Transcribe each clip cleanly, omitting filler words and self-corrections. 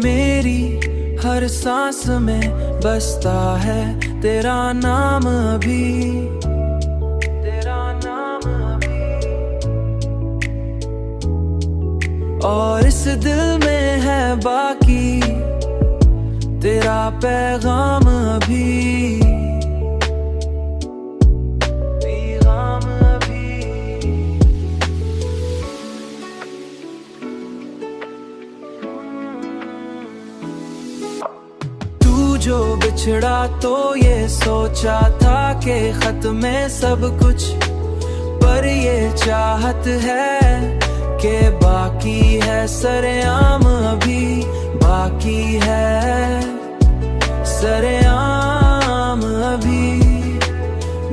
मेरी हर सांस में बसता है तेरा नाम अभी, तेरा नाम अभी। और इस दिल में है बाकी तेरा पैगाम अभी, पैगाम अभी। तू जो बिछड़ा तो ये सोचा था कि खत में सब कुछ, पर ये चाहत है कि बाकी है सरेआम अभी, बाकी है सरेआम अभी,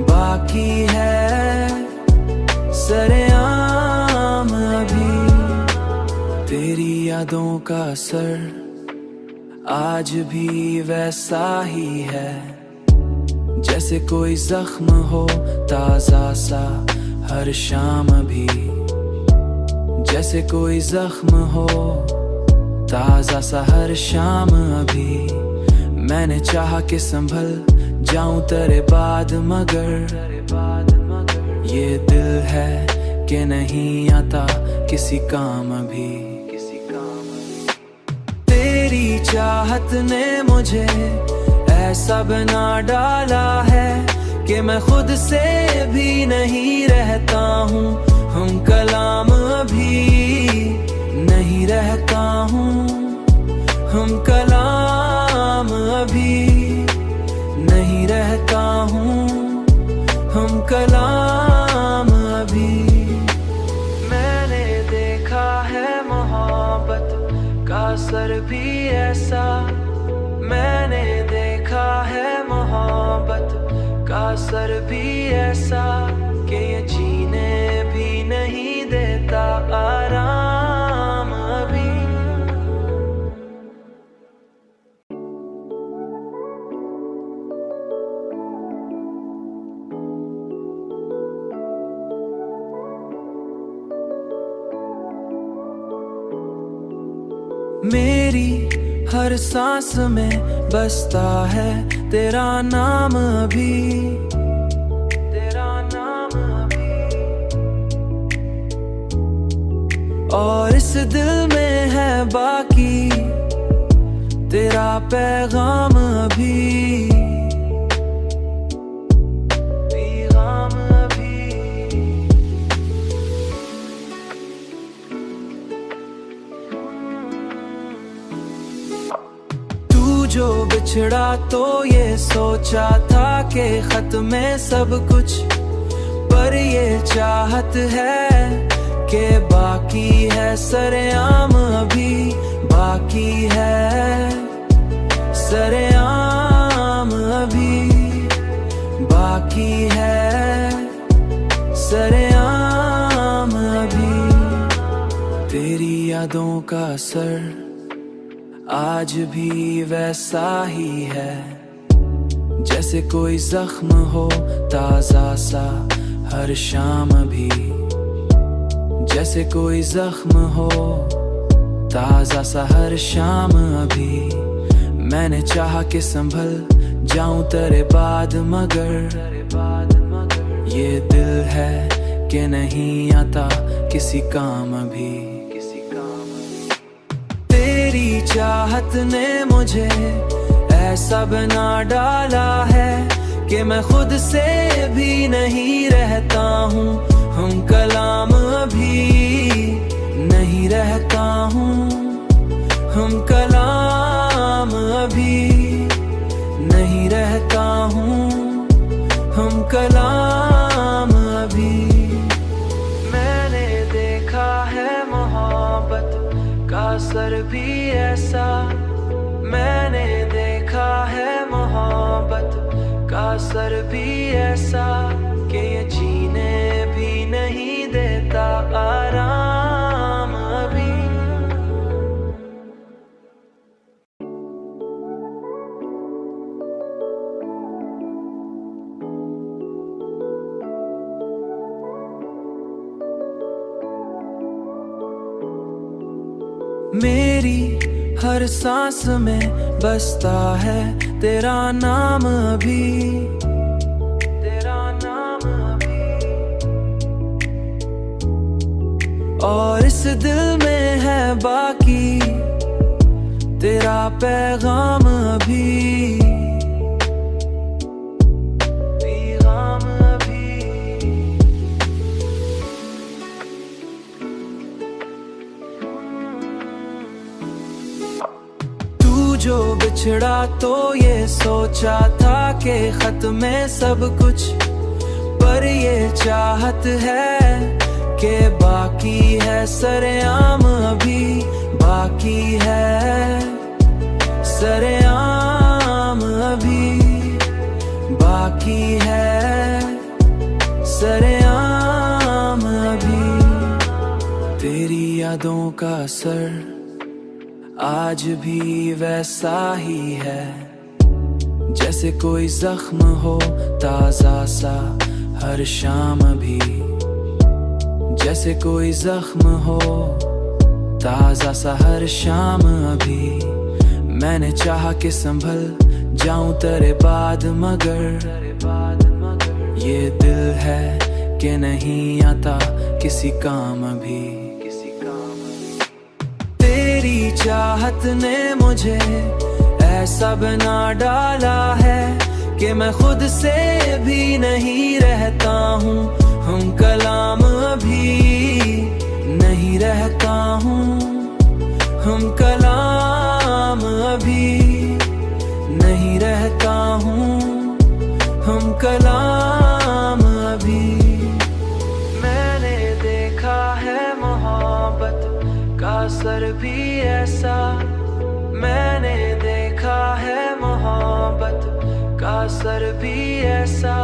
बाकी है सरेआम अभी। तेरी यादों का असर आज भी वैसा ही है, जैसे कोई जख्म हो ताजा सा हर शाम भी, जैसे कोई जख्म हो ताजा सा हर शाम अभी। मैंने चाहा कि संभल जाऊं तेरे बाद, मगर ये दिल है कि नहीं आता किसी काम अभी, किसी काम अभी। तेरी चाहत ने मुझे ऐसा बना डाला है कि मैं खुद से भी नहीं रहता हूँ, हम कलाम अभी नहीं रहता हूँ, हम कलाम अभी नहीं रहता हूँ, हम कलाम अभी। मैंने देखा है मोहब्बत का असर भी ऐसा, मैंने देखा है मोहब्बत का असर भी ऐसा कि ये जीने भी नहीं देता आराम अभी। मेरी हर सांस में बसता है तेरा नाम अभी, तेरा नाम अभी। और इस दिल में है बाकी तेरा पैगाम अभी, पैगाम अभी। तू जो बिछड़ा तो ये सोचा था कि खत में सब कुछ, पर ये चाहत है कि बाकी है सरेआम अभी, बाकी है सरेआम अभी, बाकी है सरेआम अभी। तेरी यादों का असर आज भी वैसा ही है, जैसे कोई जख्म हो ताजा सा हर शाम भी, जैसे कोई जख्म हो ताजा सा हर शाम अभी। मैंने चाहा कि संभल जाऊं तेरे बाद, मगर ये दिल है कि नहीं आता किसी काम अभी, किसी काम अभी। तेरी चाहत ने मुझे ऐसा बना डाला है कि मैं खुद से भी नहीं रहता हूँ, हम कलाम अभी नहीं रहता हूँ, हम कलाम अभी नहीं रहता हूँ, हम कलाम अभी। मैंने देखा है मोहब्बत का असर भी ऐसा, मैंने देखा है मोहब्बत का असर भी ऐसा कि ये जीने भी नहीं देता आराम अभी। मेरी हर सांस में बसता है तेरा नाम अभी, तेरा नाम अभी। और इस दिल में है बाकी तेरा पैगाम अभी, पैगाम अभी। तू जो बिछड़ा तो ये सोचा था कि खत में सब कुछ, पर ये चाहत है कि बाकी है सरेआम अभी, बाकी है सरेआम अभी, बाकी है सरेआम अभी। तेरी यादों का असर आज भी वैसा ही है, जैसे कोई जख्म हो ताजा सा हर शाम भी, जैसे कोई जख्म हो ताजा सा हर शाम अभी। मैंने चाहा कि संभल जाऊं तेरे बाद, मगर ये दिल है कि नहीं आता किसी काम अभी, किसी काम। तेरी चाहत ने मुझे ऐसा बना डाला है कि मैं खुद से भी नहीं रहता हूँ, हम कलाम अभी नहीं रहता हूँ, हम कलाम अभी नहीं रहता हूँ, हम कलाम अभी। मैंने देखा है मोहब्बत का असर भी ऐसा, मैंने देखा है मोहब्बत का असर भी ऐसा।